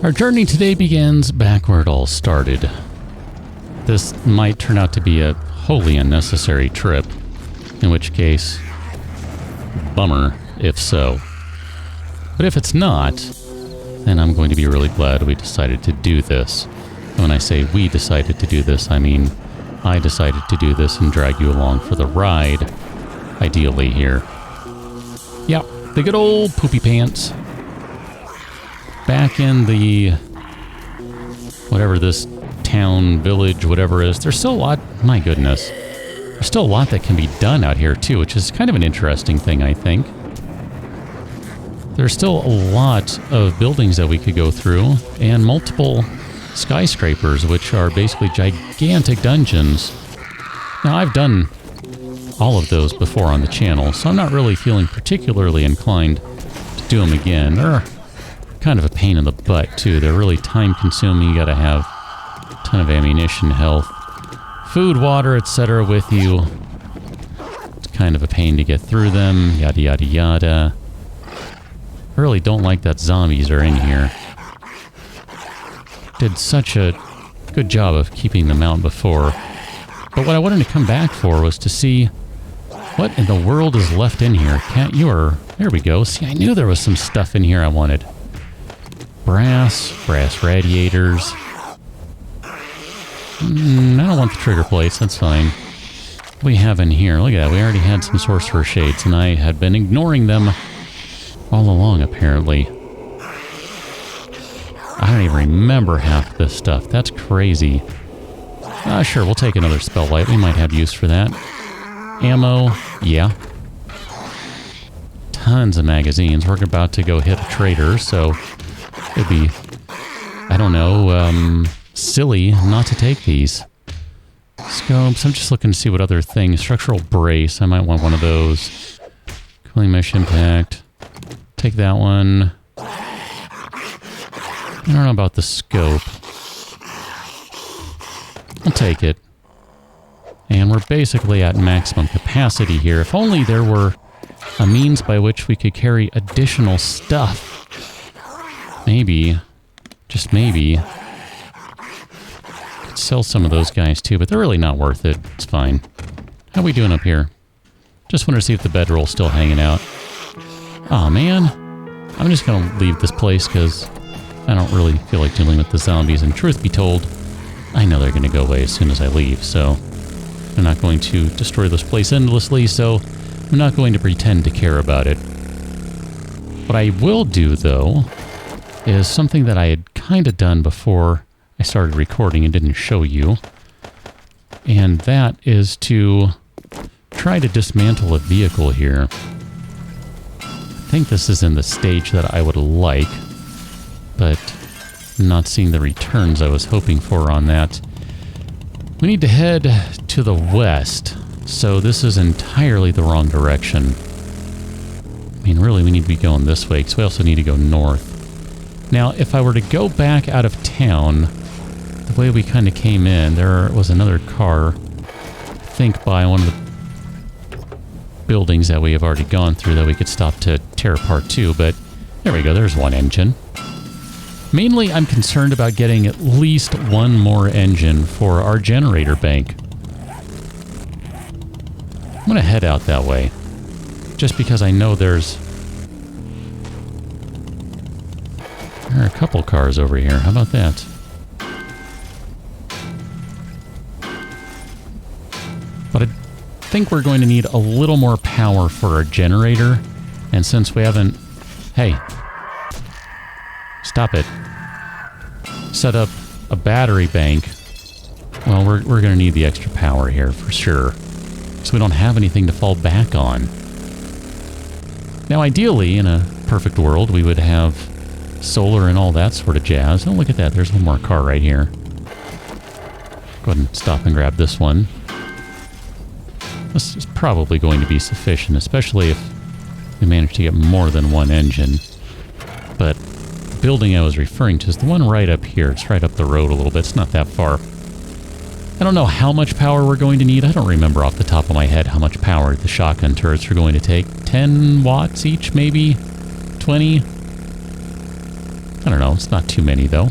Our journey today begins back where it all started. This might turn out to be a wholly unnecessary trip, in which case, bummer if so. But if it's not, then I'm going to be really glad we decided to do this. And when I say we decided to do this, I mean I decided to do this and drag you along for the ride, ideally here. Yep, the good old poopy pants. Back in the, whatever this town, village, whatever is, there's still a lot, my goodness. There's still a lot that can be done out here too, which is kind of an interesting thing, I think. There's still a lot of buildings that we could go through, and multiple skyscrapers, which are basically gigantic dungeons. Now, I've done all of those before on the channel, so I'm not really feeling particularly inclined to do them again. They're kind of a pain in the butt, too. They're really time-consuming. You gotta have a ton of ammunition, health, food, water, etc. with you. It's kind of a pain to get through them, yada yada yada. I really don't like that zombies are in here. Did such a good job of keeping them out before. But what I wanted to come back for was to see what in the world is left in here. There we go. See, I knew there was some stuff in here I wanted. Brass radiators. I don't want the trigger plates, that's fine. What do we have in here? Look at that, we already had some sorcerer shades, and I had been ignoring them all along, apparently. I don't even remember half this stuff. That's crazy. Sure, we'll take another spell light. We might have use for that. Ammo, yeah. Tons of magazines. We're about to go hit a trader, so it'd be, I don't know, silly not to take these. Scopes, I'm just looking to see what other things. Structural brace, I might want one of those. Cooling mesh impact. Take that one. I don't know about the scope. I'll take it. And we're basically at maximum capacity here. If only there were a means by which we could carry additional stuff. Maybe, just maybe, could sell some of those guys too, but they're really not worth it. It's fine. How are we doing up here? Just want to see if the bedroll's still hanging out. Aw, man. I'm just going to leave this place because I don't really feel like dealing with the zombies. And truth be told, I know they're going to go away as soon as I leave, so I'm not going to destroy this place endlessly, so I'm not going to pretend to care about it. What I will do, though, is something that I had kind of done before I started recording and didn't show you. And that is to try to dismantle a vehicle here. I think this is in the stage that I would like, but I'm not seeing the returns I was hoping for on that. We need to head to the west, so this is entirely the wrong direction. I mean, really, we need to be going this way, because we also need to go north. Now, if I were to go back out of town, the way we kind of came in, there was another car, I think by one of the buildings that we have already gone through that we could stop to tear apart too, but there we go, there's one engine. Mainly, I'm concerned about getting at least one more engine for our generator bank. I'm going to head out that way, just because I know there are a couple cars over here. How about that? But I think we're going to need a little more power for our generator. And since we haven't... Hey. Stop it. Set up a battery bank. Well, we're going to need the extra power here for sure. So we don't have anything to fall back on. Now, ideally, in a perfect world, we would have solar and all that sort of jazz. Oh, look at that. There's one more car right here. Go ahead and stop and grab this one. This is probably going to be sufficient, especially if we manage to get more than one engine. But the building I was referring to is the one right up here. It's right up the road a little bit. It's not that far. I don't know how much power we're going to need. I don't remember off the top of my head how much power the shotgun turrets are going to take. 10 watts each, maybe? 20? I don't know, it's not too many though.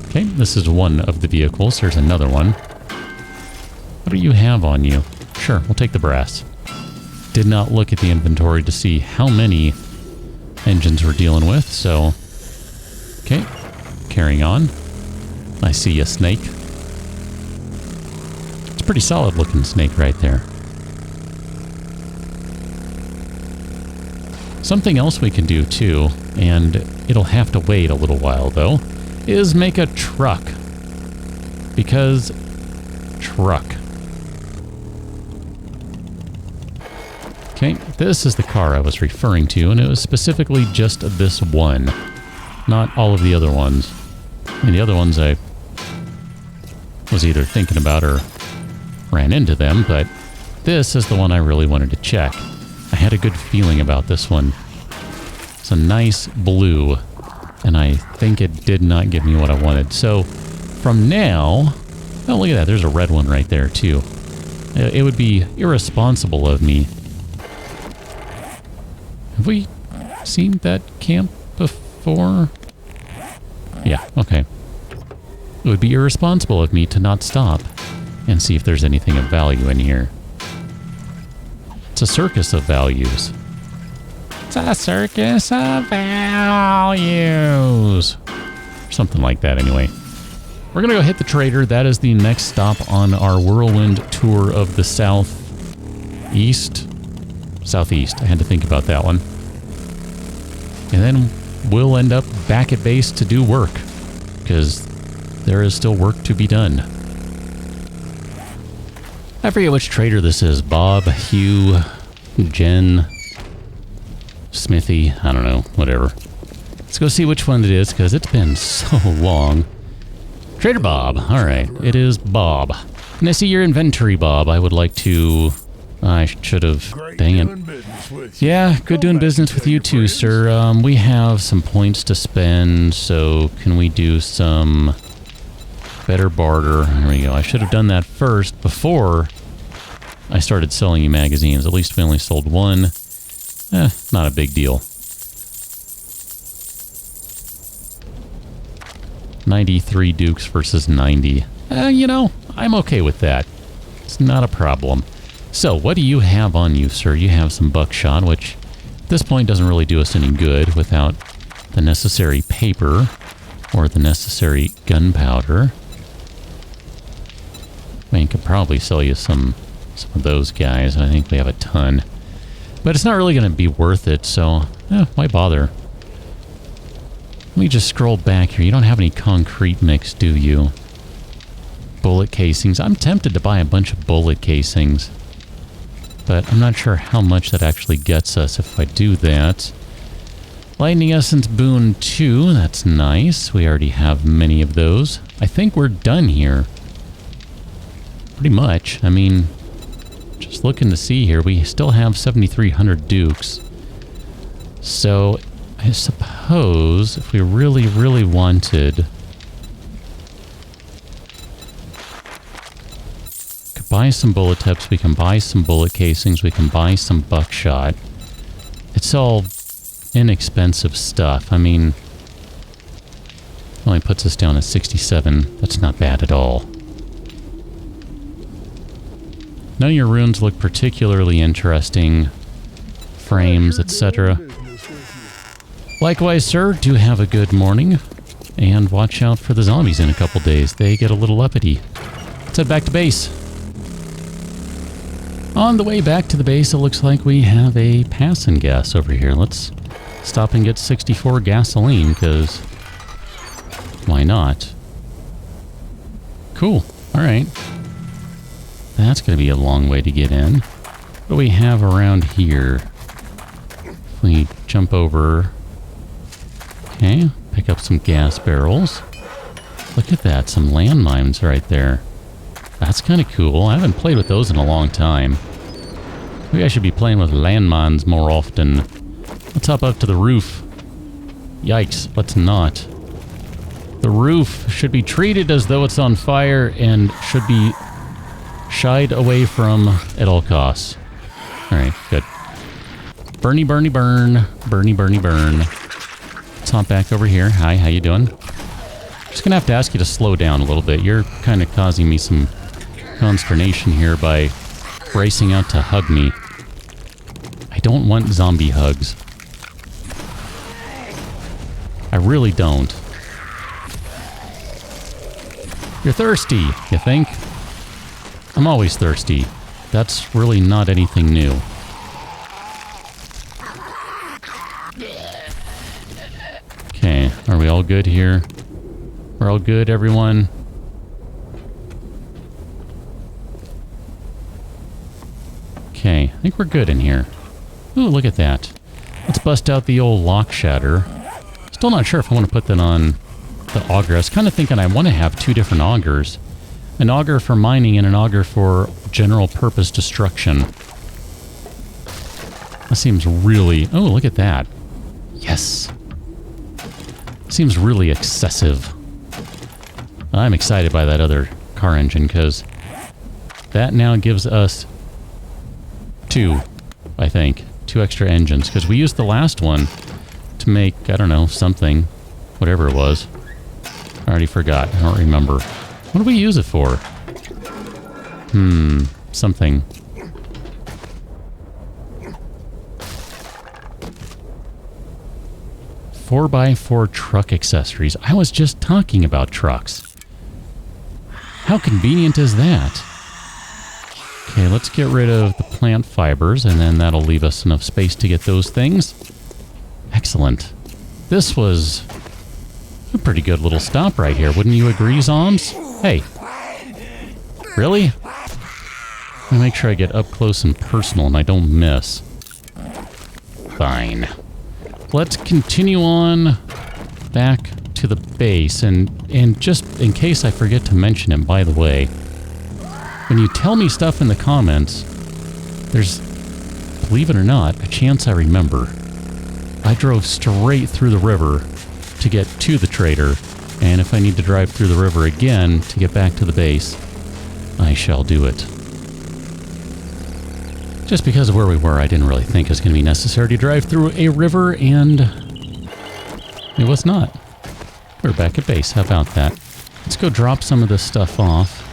Okay, this is one of the vehicles. There's another one. What do you have on you? Sure, we'll take the brass. Did not look at the inventory to see how many engines we're dealing with, so... Okay, carrying on. I see a snake. It's a pretty solid looking snake right there. Something else we can do too, and it'll have to wait a little while though, is make a truck. Because... truck. Okay, this is the car I was referring to, and it was specifically just this one. Not all of the other ones. I mean, the other ones I was either thinking about or ran into them, but this is the one I really wanted to check. I had a good feeling about this one. It's a nice blue, and I think it did not give me what I wanted. So, from now... Oh, look at that. There's a red one right there, too. It would be irresponsible of me. Have we seen that camp before? Yeah, okay. It would be irresponsible of me to not stop and see if there's anything of value in here. It's a circus of values. It's a circus of values. Something like that, anyway. We're going to go hit the trader. That is the next stop on our whirlwind tour of the southeast. Southeast. I had to think about that one. And then we'll end up back at base to do work, because there is still work to be done. I forget which trader this is. Bob, Hugh, Jen, Smithy. I don't know. Whatever. Let's go see which one it is, because it's been so long. Trader Bob. All right. It is Bob. Can I see your inventory, Bob? I would like to... I should have... Dang it. Yeah, good doing business with you too, sir. We have some points to spend, so can we do some better barter? There we go. I should have done that first before I started selling you magazines. At least we only sold one. Not a big deal. 93 Dukes versus 90. You know, I'm okay with that. It's not a problem. So, what do you have on you, sir? You have some buckshot, which at this point doesn't really do us any good without the necessary paper or the necessary gunpowder. I mean, could probably sell you some of those guys. I think we have a ton. But it's not really going to be worth it, so why bother? Let me just scroll back here. You don't have any concrete mix, do you? Bullet casings. I'm tempted to buy a bunch of bullet casings, but I'm not sure how much that actually gets us if I do that. Lightning Essence Boon 2. That's nice. We already have many of those. I think we're done here. Pretty much. I mean, just looking to see here, we still have 7,300 Dukes. So, I suppose if we really, really wanted... could buy some bullet tips, we can buy some bullet casings, we can buy some buckshot. It's all inexpensive stuff. I mean, only puts us down at 67. That's not bad at all. None of your runes look particularly interesting. Frames, etc. Likewise, sir, do have a good morning. And watch out for the zombies in a couple days. They get a little uppity. Let's head back to base. On the way back to the base, it looks like we have a passing gas over here. Let's stop and get 64 gasoline, because why not? Cool. All right. That's going to be a long way to get in. What do we have around here? If we jump over... Okay, pick up some gas barrels. Look at that, some landmines right there. That's kind of cool. I haven't played with those in a long time. Maybe I should be playing with landmines more often. Let's hop up to the roof. Yikes, let's not. The roof should be treated as though it's on fire and should be shied away from at all costs. Alright, good. Burny, burny, burn. Burny, burny, burn. let's hop back over here. Hi, how you doing? Just gonna have to ask you to slow down a little bit. You're kind of causing me some consternation here by racing out to hug me. I don't want zombie hugs. I really don't. You're thirsty, you think? I'm always thirsty. That's really not anything new. Okay, are we all good here? We're all good, everyone? Okay, I think we're good in here. Ooh, look at that. Let's bust out the old lock shatter. Still not sure if I want to put that on the auger. I was kind of thinking I want to have two different augers. An auger for mining and an auger for general purpose destruction. That seems really... Oh, look at that. Yes. Seems really excessive. I'm excited by that other car engine because that now gives us two, I think. Two extra engines because we used the last one to make, I don't know, something. Whatever it was. I already forgot. I don't remember. What do we use it for? Something. Four by four truck accessories. I was just talking about trucks. How convenient is that? Okay, let's get rid of the plant fibers, and then that'll leave us enough space to get those things. Excellent. This was a pretty good little stop right here. Wouldn't you agree, Zoms? Hey. Really? Let me make sure I get up close and personal and I don't miss. Fine. Let's continue on back to the base. And just in case I forget to mention it, by the way, when you tell me stuff in the comments, there's, believe it or not, a chance I remember. I drove straight through the river to get to the trader, and if I need to drive through the river again to get back to the base, I shall do it. Just because of where we were, I didn't really think it was going to be necessary to drive through a river, and it was not. We're back at base. How about that? Let's go drop some of this stuff off.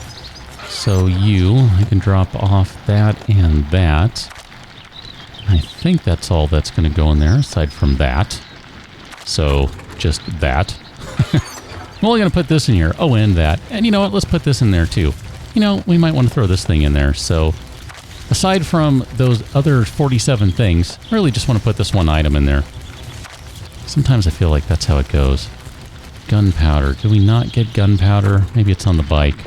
So I can drop off that and that. I think that's all that's going to go in there, aside from that. So, just that. I'm only going to put this in here. Oh, and that. And you know what? Let's put this in there, too. You know, we might want to throw this thing in there. So, aside from those other 47 things, I really just want to put this one item in there. Sometimes I feel like that's how it goes. Gunpowder. Do we not get gunpowder? Maybe it's on the bike.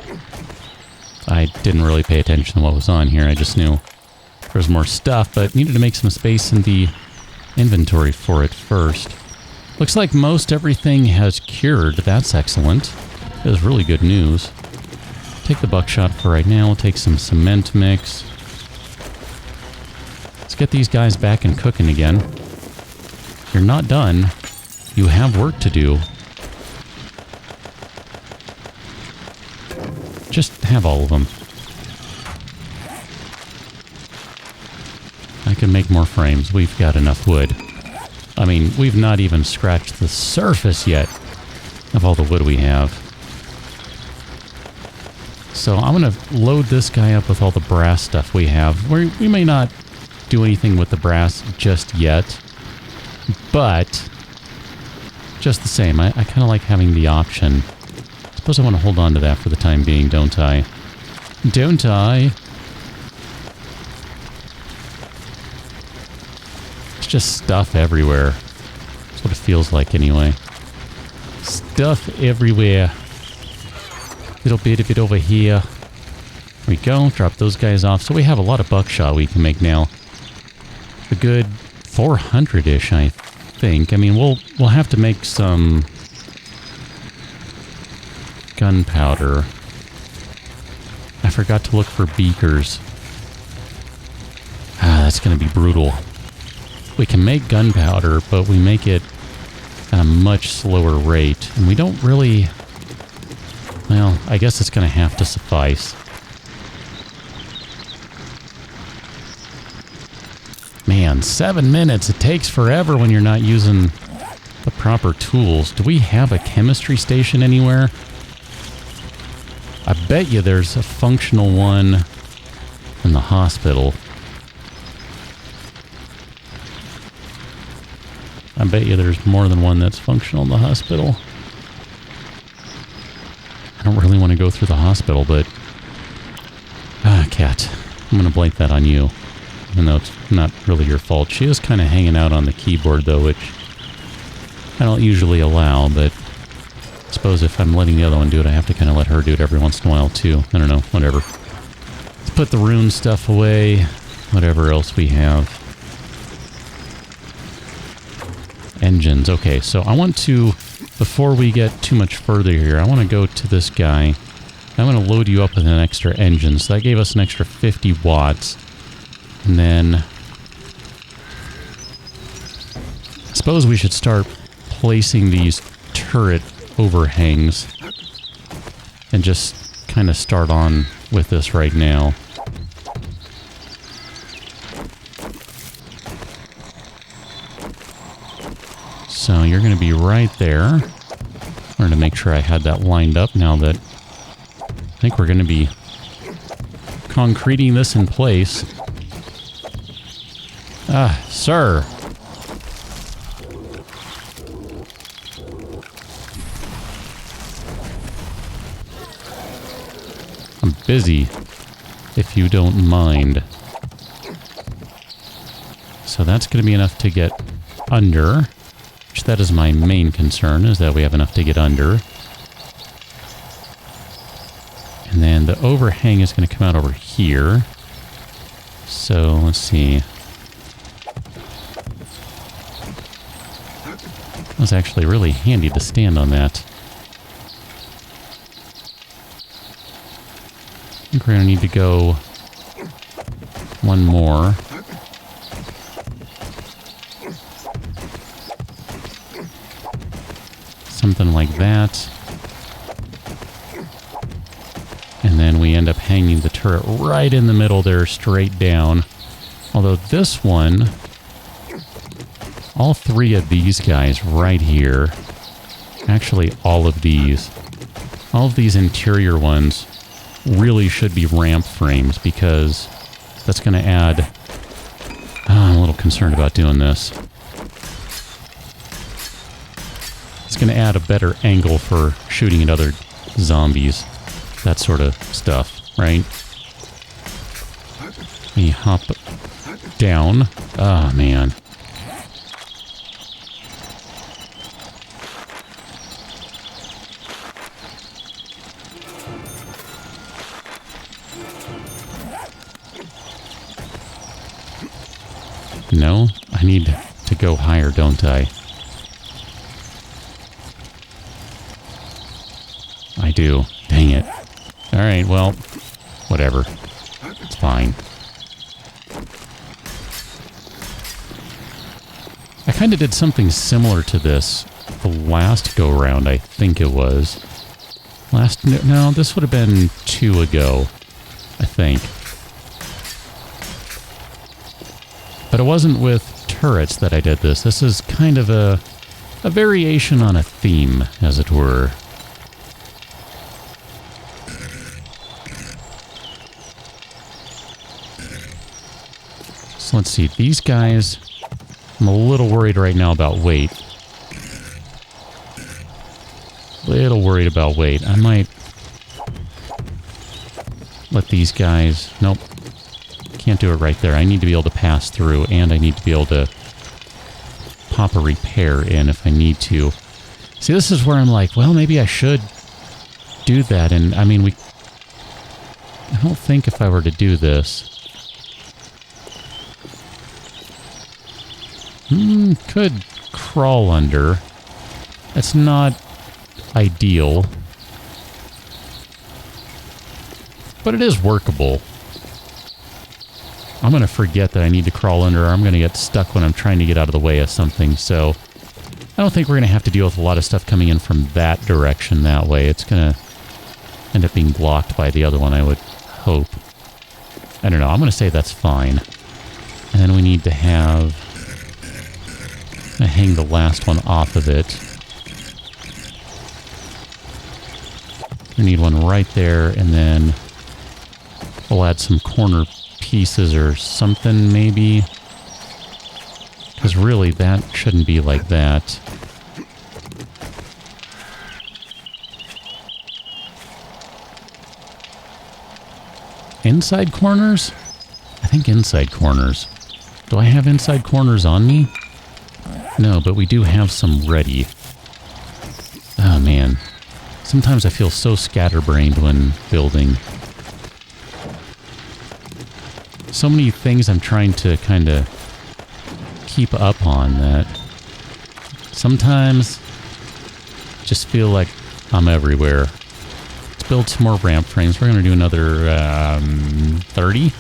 I didn't really pay attention to what was on here. I just knew there was more stuff, but needed to make some space in the inventory for it first. Looks like most everything has cured. That's excellent. That is really good news. Take the buckshot for right now. We'll take some cement mix. Let's get these guys back and cooking again. You're not done. You have work to do. Just have all of them. I can make more frames. We've got enough wood. I mean, we've not even scratched the surface yet of all the wood we have. So I'm going to load this guy up with all the brass stuff we have. We may not do anything with the brass just yet, but just the same, I kind of like having the option. I suppose I want to hold on to that for the time being, don't I? Don't I? It's just stuff everywhere. That's what it feels like anyway. Stuff everywhere. Little bit of it over here. There we go. Drop those guys off. So we have a lot of buckshot we can make now. A good 400-ish, I think. I mean, we'll have to make some gunpowder. I forgot to look for beakers. That's going to be brutal. We can make gunpowder, but we make it at a much slower rate. And we don't really... Well, I guess it's going to have to suffice. Man, 7 minutes. It takes forever when you're not using the proper tools. Do we have a chemistry station anywhere? I bet you there's a functional one in the hospital. I bet you there's more than one that's functional in the hospital. I don't really want to go through the hospital, but... Cat. I'm going to blame that on you. Even though it's not really your fault. She is kind of hanging out on the keyboard, though, which I don't usually allow, but I suppose if I'm letting the other one do it, I have to kind of let her do it every once in a while, too. I don't know. Whatever. Let's put the rune stuff away. Whatever else we have. Engines. Okay, so I want to, before we get too much further here, I want to go to this guy. I'm going to load you up with an extra engine. So that gave us an extra 50 watts. And then I suppose we should start placing these turret overhangs and just kind of start on with this right now. So you're going to be right there. I wanted to make sure I had that lined up now that I think we're going to be concreting this in place. Sir. I'm busy, if you don't mind. So that's going to be enough to get under. Which that is my main concern, is that we have enough to get under. And then the overhang is going to come out over here. So, let's see. It was actually really handy to stand on that. I think we're going to need to go one more. Something like that. And then we end up hanging the turret right in the middle there, straight down. Although this one, all three of these guys right here, actually all of these interior ones really should be ramp frames, because that's going to add... I'm a little concerned about doing this. It's going to add a better angle for shooting at other zombies. That sort of stuff, right? We hop down. Oh, man. No, I need to go higher, don't I? I do. Dang it. Alright, well, whatever. It's fine. I kind of did something similar to this the last go-round, I think it was. No, this would have been 2 ago, I think. But it wasn't with turrets that I did this. This is kind of a variation on a theme, as it were. So let's see, these guys, I'm a little worried right now about weight. Little worried about weight. I might let these guys... Nope. Can't do it right there. I need to be able to pass through, and I need to be able to pop a repair in if I need to. See, this is where I'm like, well, maybe I should do that. And, I mean, I don't think if I were to do this... could crawl under. That's not ideal. But it is workable. I'm going to forget that I need to crawl under, or I'm going to get stuck when I'm trying to get out of the way of something. So I don't think we're going to have to deal with a lot of stuff coming in from that direction that way. It's going to end up being blocked by the other one, I would hope. I don't know. I'm going to say that's fine. And then we need to have... I hang the last one off of it. We need one right there, and then we'll add some corner pieces or something, maybe. Because really, that shouldn't be like that. Inside corners? I think inside corners. Do I have inside corners on me? No, but we do have some ready. Oh, man. Sometimes I feel so scatterbrained when building. So many things I'm trying to kind of keep up on that sometimes just feel like I'm everywhere. Let's build some more ramp frames. We're going to do another 30,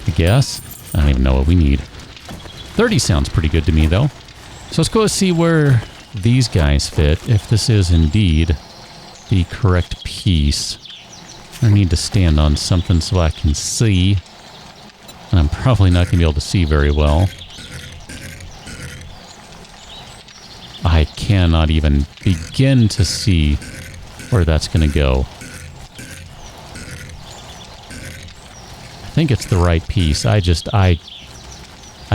I guess. I don't even know what we need. 30 sounds pretty good to me, though. So let's go see where these guys fit, if this is indeed the correct piece. I need to stand on something so I can see. And I'm probably not going to be able to see very well. I cannot even begin to see where that's going to go. I think it's the right piece. I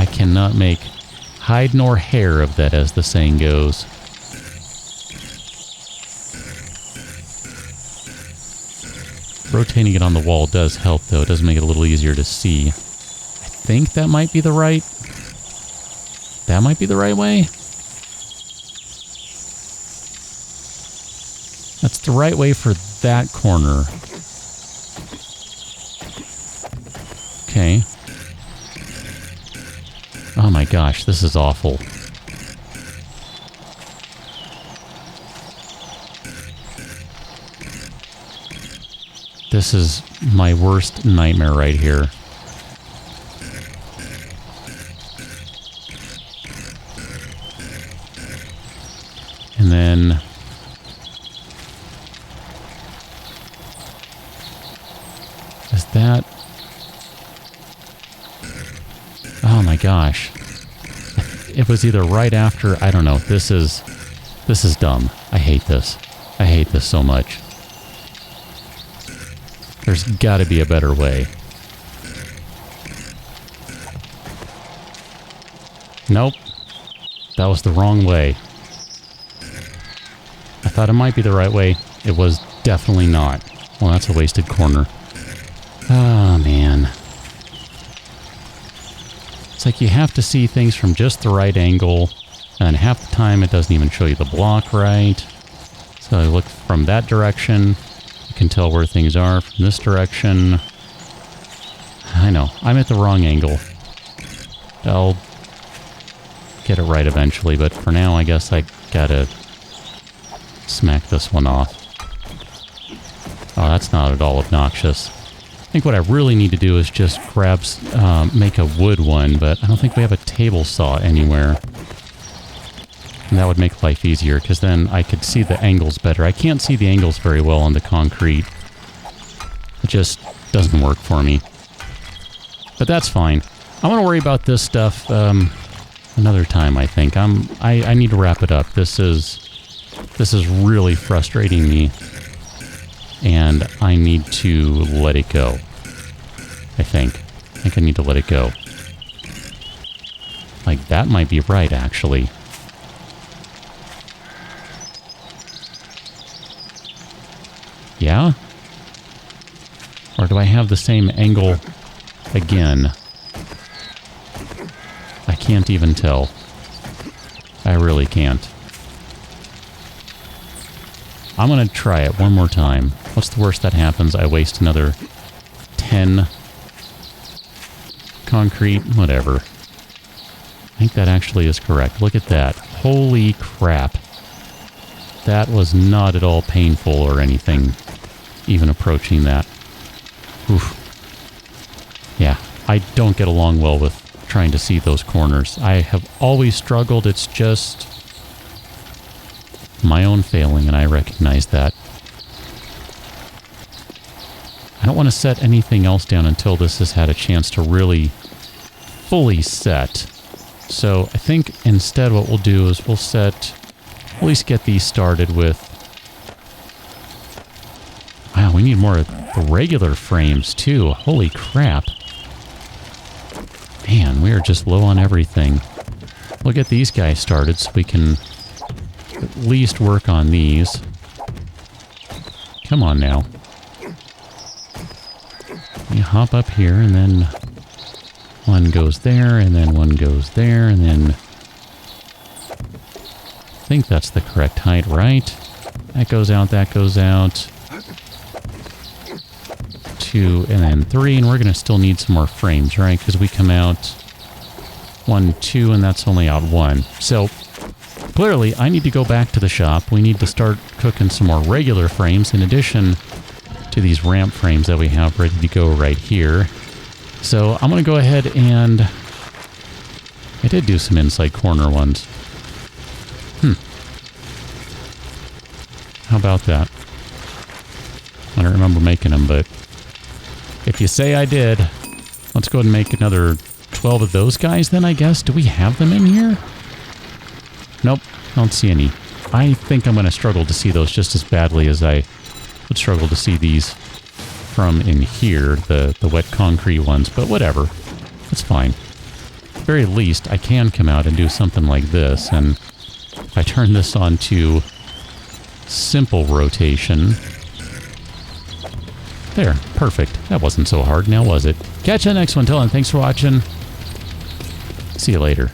cannot make hide nor hair of that, as the saying goes. Rotating it on the wall does help, though. It does make it a little easier to see. I think that might be the right... That might be the right way? That's the right way for that corner. Okay. Oh my gosh, this is awful. This is my worst nightmare right here. And then... Is that... Oh my gosh. It was either right after... I don't know. This is dumb. I hate this. I hate this so much. There's got to be a better way. Nope. That was the wrong way. I thought it might be the right way. It was definitely not. Well, that's a wasted corner. Oh, man. It's like you have to see things from just the right angle, and half the time it doesn't even show you the block right. So I look from that direction. You can tell where things are from this direction. I know, I'm at the wrong angle. I'll get it right eventually, but for now I guess I gotta smack this one off. Oh, that's not at all obnoxious. I think what I really need to do is just grab, make a wood one, but I don't think we have a table saw anywhere. And that would make life easier, because then I could see the angles better. I can't see the angles very well on the concrete. It just doesn't work for me. But that's fine. I'm going to worry about this stuff another time, I think. I need to wrap it up. This is really frustrating me. And I need to let it go. I think I need to let it go. Like, that might be right, actually. Yeah? Or do I have the same angle again? I can't even tell. I really can't. I'm going to try it one more time. What's the worst that happens? I waste another 10 concrete, whatever. I think that actually is correct. Look at that. Holy crap. That was not at all painful or anything, even approaching that. Oof. Yeah, I don't get along well with trying to see those corners. I have always struggled. It's just my own failing, and I recognize that. I don't want to set anything else down until this has had a chance to really fully set. So I think instead what we'll do is we'll set, at least get these started with, wow, we need more of the regular frames too. Holy crap. Man, we are just low on everything. We'll get these guys started so we can at least work on these. Come on now. You hop up here and then one goes there and then one goes there and then I think that's the correct height, right? That goes out, that goes out. 2 and then 3, and we're going to still need some more frames, right? Because we come out 1, 2, and that's only out 1. So clearly I need to go back to the shop. We need to start cooking some more regular frames in addition to these ramp frames that we have ready to go right here. So I'm going to go ahead and I did do some inside corner ones. How about that? I don't remember making them, but if you say I did, let's go ahead and make another 12 of those guys then, I guess. Do we have them in here? Nope, don't see any. I think I'm going to struggle to see those just as badly as I would struggle to see these from in here, the wet concrete ones, but whatever. It's fine. At the very least, I can come out and do something like this, and if I turn this on to simple rotation... There, perfect. That wasn't so hard now, was it? Catch you on the next one. Till then, thanks for watching. See you later.